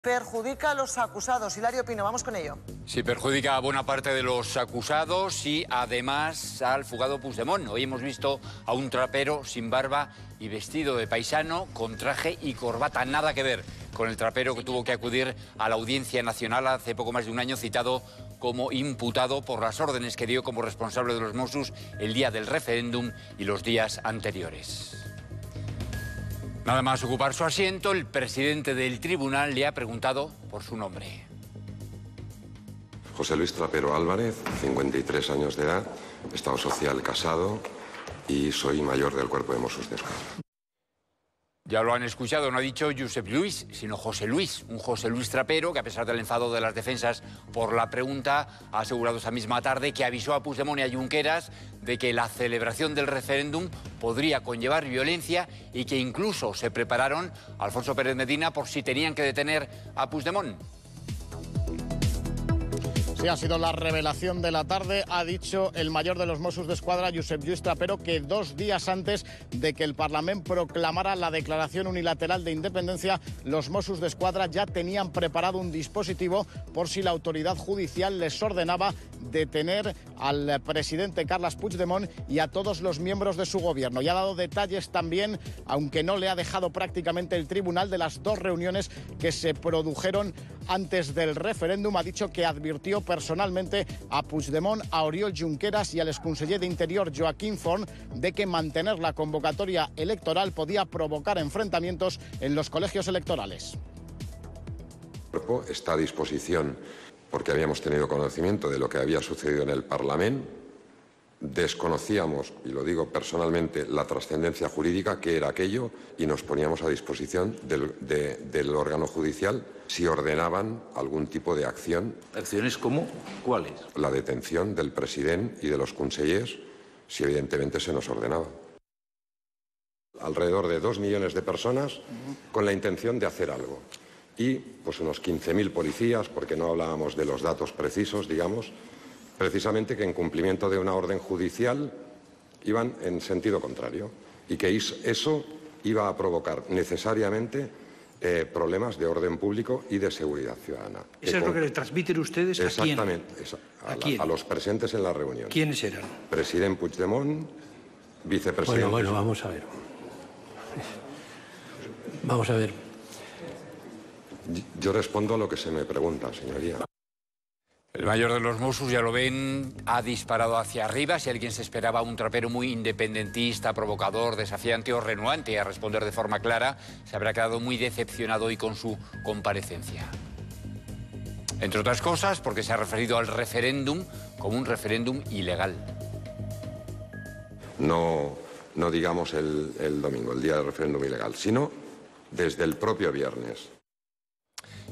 Perjudica a los acusados. Hilario Pino, vamos con ello. Sí, perjudica a buena parte de los acusados y además al fugado Puigdemont. Hoy hemos visto a un trapero sin barba y vestido de paisano con traje y corbata. Nada que ver con el trapero que tuvo que acudir a la Audiencia Nacional hace poco más de un año, citado como imputado por las órdenes que dio como responsable de los Mossos el día del referéndum y los días anteriores. Nada más ocupar su asiento, el presidente del tribunal le ha preguntado por su nombre. José Luis Trapero Álvarez, 53 años de edad, estado social casado y soy mayor del Cuerpo de Mossos d'Esquadra. Ya lo han escuchado, no ha dicho Josep Luis, sino José Luis, un José Luis Trapero que a pesar del enfado de las defensas por la pregunta ha asegurado esa misma tarde que avisó a Puigdemont y a Junqueras de que la celebración del referéndum podría conllevar violencia y que incluso se prepararon Alfonso Pérez Medina por si tenían que detener a Puigdemont. Sí, ha sido la revelación de la tarde. Ha dicho el mayor de los Mossos d'Esquadra, Josep Lluís Trapero, que 2 días antes de que el Parlamento proclamara la declaración unilateral de independencia, los Mossos d'Esquadra ya tenían preparado un dispositivo por si la autoridad judicial les ordenaba detener al presidente Carles Puigdemont y a todos los miembros de su gobierno. Y ha dado detalles también, aunque no le ha dejado prácticamente el tribunal, de las 2 reuniones que se produjeron antes del referéndum. Ha dicho que advirtió personalmente a Puigdemont, a Oriol Junqueras y al exconseller de Interior Joaquim Forn de que mantener la convocatoria electoral podía provocar enfrentamientos en los colegios electorales. El cuerpo está a disposición porque habíamos tenido conocimiento de lo que había sucedido en el Parlamento. Desconocíamos, y lo digo personalmente, la trascendencia jurídica, que era aquello, y nos poníamos a disposición del órgano judicial si ordenaban algún tipo de acción. ¿Acciones como cuáles? La detención del presidente y de los consellers, si evidentemente se nos ordenaba. Alrededor de 2 millones de personas con la intención de hacer algo. Y pues unos 15.000 policías, porque no hablábamos de los datos precisos, digamos, precisamente que en cumplimiento de una orden judicial iban en sentido contrario y que eso iba a provocar necesariamente problemas de orden público y de seguridad ciudadana. ¿Eso es lo que le transmiten ustedes? Exactamente, ¿A quién? A los presentes en la reunión. ¿Quiénes eran? Presidente Puigdemont, vicepresidente... Bueno, vamos a ver. Vamos a ver. Yo respondo a lo que se me pregunta, señoría. El mayor de los Mossos, ya lo ven, ha disparado hacia arriba. Si alguien se esperaba un trapero muy independentista, provocador, desafiante o renuente a responder de forma clara, se habrá quedado muy decepcionado hoy con su comparecencia. Entre otras cosas, porque se ha referido al referéndum como un referéndum ilegal. No digamos el domingo, el día del referéndum ilegal, sino desde el propio viernes.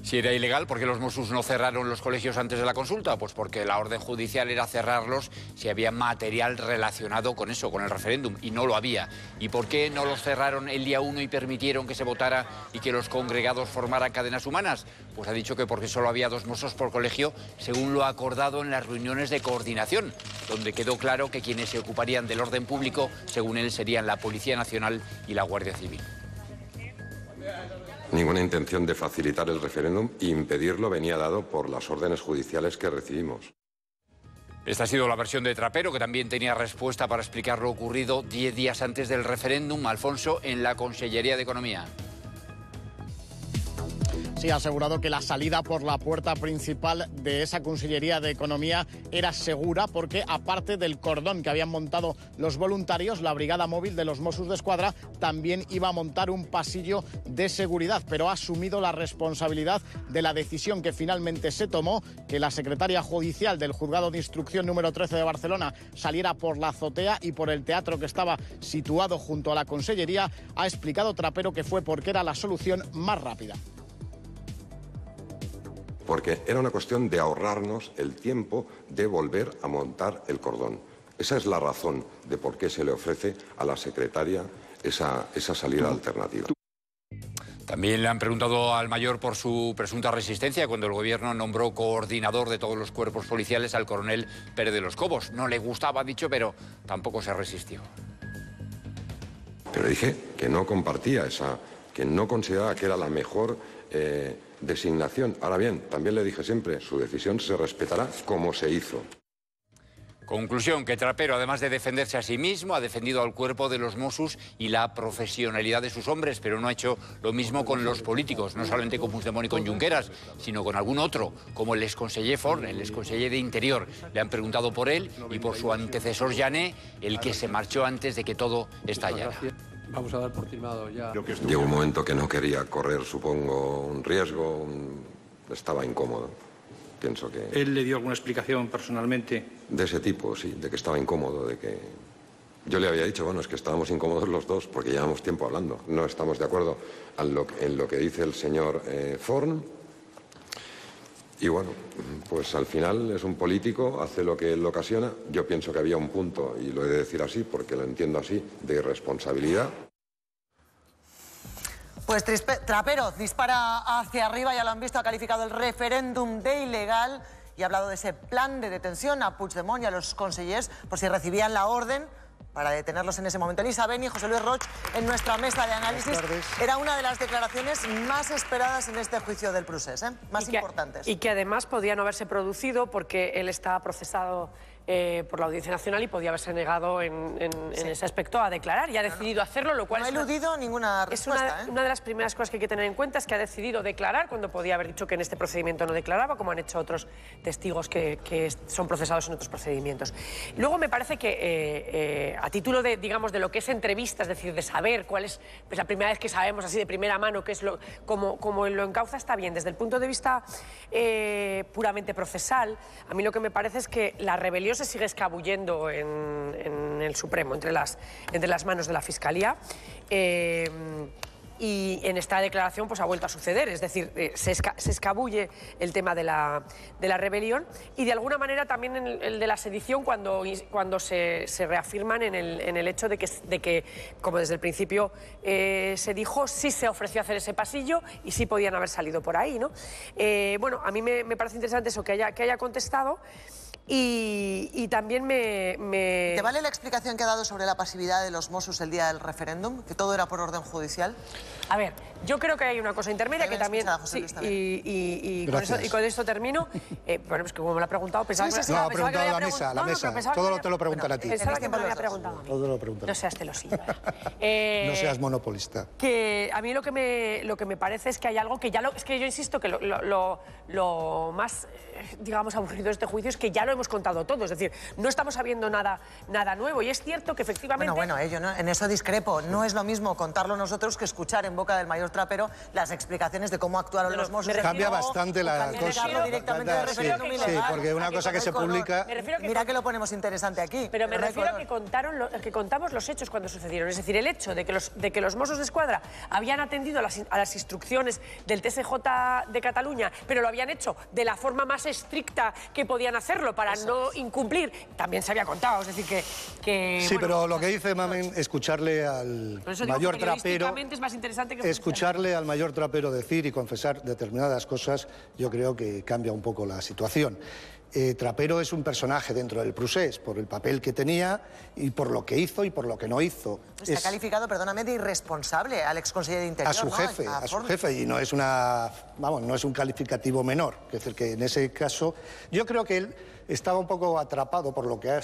Si era ilegal, ¿por qué los Mossos no cerraron los colegios antes de la consulta? Pues porque la orden judicial era cerrarlos si había material relacionado con eso, con el referéndum, y no lo había. ¿Y por qué no los cerraron el día 1 y permitieron que se votara y que los congregados formaran cadenas humanas? Pues ha dicho que porque solo había 2 Mossos por colegio, según lo acordado en las reuniones de coordinación, donde quedó claro que quienes se ocuparían del orden público, según él, serían la Policía Nacional y la Guardia Civil. Ninguna intención de facilitar el referéndum e impedirlo venía dado por las órdenes judiciales que recibimos. Esta ha sido la versión de Trapero, que también tenía respuesta para explicar lo ocurrido 10 días antes del referéndum, Alfonso, en la Consellería de Economía. Sí, ha asegurado que la salida por la puerta principal de esa Consellería de Economía era segura porque, aparte del cordón que habían montado los voluntarios, la Brigada Móvil de los Mossos d'Esquadra también iba a montar un pasillo de seguridad, pero ha asumido la responsabilidad de la decisión que finalmente se tomó, que la secretaria judicial del Juzgado de Instrucción número 13 de Barcelona saliera por la azotea y por el teatro que estaba situado junto a la Consellería. Ha explicado Trapero que fue porque era la solución más rápida. Porque era una cuestión de ahorrarnos el tiempo de volver a montar el cordón. Esa es la razón de por qué se le ofrece a la secretaria esa salida alternativa. También le han preguntado al mayor por su presunta resistencia cuando el gobierno nombró coordinador de todos los cuerpos policiales al coronel Pérez de los Cobos. No le gustaba, ha dicho, pero tampoco se resistió. Pero dije que no compartía que no consideraba que era la mejor designación. Ahora bien, también le dije siempre, su decisión se respetará como se hizo. Conclusión, que Trapero, además de defenderse a sí mismo, ha defendido al cuerpo de los Mossos y la profesionalidad de sus hombres, pero no ha hecho lo mismo con los políticos, no solamente con Puigdemont y con Junqueras, sino con algún otro, como el exconseller Forn, el exconseller de Interior. Le han preguntado por él y por su antecesor Jané, el que se marchó antes de que todo estallara. Vamos a dar por firmado ya. Llegó un momento que no quería correr, supongo, un riesgo, estaba incómodo. Pienso que... ¿Él le dio alguna explicación personalmente? De ese tipo, sí, de que estaba incómodo, de que... Yo le había dicho, bueno, es que estábamos incómodos los dos, porque llevamos tiempo hablando. No estamos de acuerdo en lo que dice el señor Forn. Y bueno, pues al final es un político, hace lo que él ocasiona. Yo pienso que había un punto, y lo he de decir así, porque lo entiendo así, de irresponsabilidad. Pues Trapero dispara hacia arriba, ya lo han visto, ha calificado el referéndum de ilegal y ha hablado de ese plan de detención a Puigdemont y a los consellers por si recibían la orden para detenerlos en ese momento. Elisa Beni, José Luis Roch, en nuestra mesa de análisis. Era una de las declaraciones más esperadas en este juicio del procés, más importantes. Y que además podía no haberse producido porque él está procesado por la Audiencia Nacional y podía haberse negado en ese aspecto a declarar y ha decidido hacerlo, lo cual no ha eludido ninguna respuesta. Una de las primeras cosas que hay que tener en cuenta es que ha decidido declarar cuando podía haber dicho que en este procedimiento no declaraba, como han hecho otros testigos que son procesados en otros procedimientos. Luego me parece que a título de, digamos, de lo que es entrevista, es decir, de saber cuál es pues, la primera vez que sabemos así de primera mano qué es cómo lo encauza, está bien. Desde el punto de vista puramente procesal, a mí lo que me parece es que la rebelión se sigue escabullendo en el Supremo, entre las manos de la Fiscalía. Y en esta declaración pues ha vuelto a suceder, es decir, se escabulle el tema de la rebelión y de alguna manera también el de la sedición cuando se reafirman en el hecho de que, como desde el principio se dijo, sí se ofreció hacer ese pasillo y sí podían haber salido por ahí, ¿no? Bueno, a mí me parece interesante eso, que haya contestado. Y también ¿Te vale la explicación que ha dado sobre la pasividad de los Mossos el día del referéndum? ¿Que todo era por orden judicial? A ver, yo creo que hay una cosa intermedia que también... Sí, y con esto termino. Bueno, pues que como me lo ha preguntado, pensaba que... No, ha preguntado a la mesa. Todo te lo preguntan a ti. Pensaba que me lo había preguntado a mí. Todo lo preguntan. No seas celosilla. No seas monopolista. Que a mí lo que me parece es que hay algo que ya es que yo insisto que lo más, digamos, aburrido de este juicio es que ya lo hemos contado todo. Es decir, no estamos sabiendo nada nuevo. Y es cierto que efectivamente... Bueno, yo no, en eso discrepo. No es lo mismo contarlo nosotros que escuchar en boca del mayor Trapero las explicaciones de cómo actuaron los Mossos. Cambia bastante la cosa. Sí, porque una cosa que se publica... Mira que lo ponemos interesante aquí. Pero me refiero a que contamos los hechos cuando sucedieron. Es decir, el hecho de que los Mossos de Escuadra habían atendido a las instrucciones del TSJ de Cataluña, pero lo habían hecho de la forma más estricta que podían hacerlo para no incumplir, también se había contado. Es decir, que sí, bueno, pero lo que dice Mamen, escucharle al mayor Trapero... es más interesante que escucharle al mayor Trapero decir y confesar determinadas cosas, yo creo que cambia un poco la situación. Trapero es un personaje dentro del procés por el papel que tenía y por lo que hizo y por lo que no hizo. Está calificado, perdóname, de irresponsable al exconseller de Interior. A su jefe, y no es no es un calificativo menor. Es decir, que en ese caso yo creo que él estaba un poco atrapado por lo que ha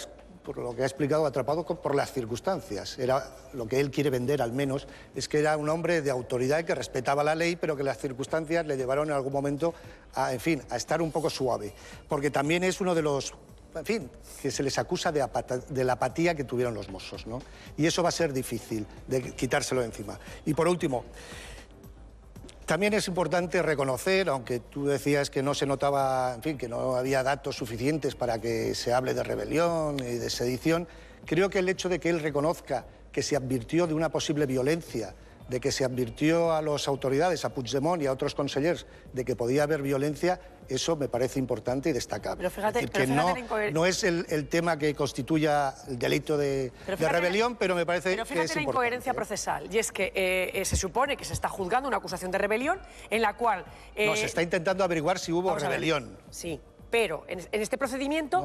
explicado, atrapado por las circunstancias. Era lo que él quiere vender, al menos, es que era un hombre de autoridad que respetaba la ley, pero que las circunstancias le llevaron en algún momento a, en fin, a estar un poco suave. Porque también es uno de los, en fin, que se les acusa de la apatía que tuvieron los Mossos, ¿no? Y eso va a ser difícil de quitárselo de encima. Y por último, también es importante reconocer, aunque tú decías que no se notaba, en fin, que no había datos suficientes para que se hable de rebelión y de sedición, creo que el hecho de que él reconozca que se advirtió de una posible violencia, de que se advirtió a las autoridades, a Puigdemont y a otros consellers, de que podía haber violencia, eso me parece importante y destacable. Pero fíjate, es decir, que no es el tema que constituya el delito de rebelión, pero me parece que es importante. Pero fíjate la incoherencia procesal, y es que se supone que se está juzgando una acusación de rebelión en la cual... No, se está intentando averiguar si hubo rebelión. Sí. Pero en este procedimiento...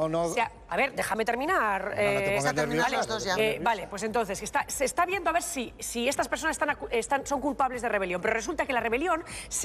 a ver, déjame terminar. No te pongas nervioso. Vale, pues entonces se está viendo a ver si estas personas son culpables de rebelión. Pero resulta que la rebelión...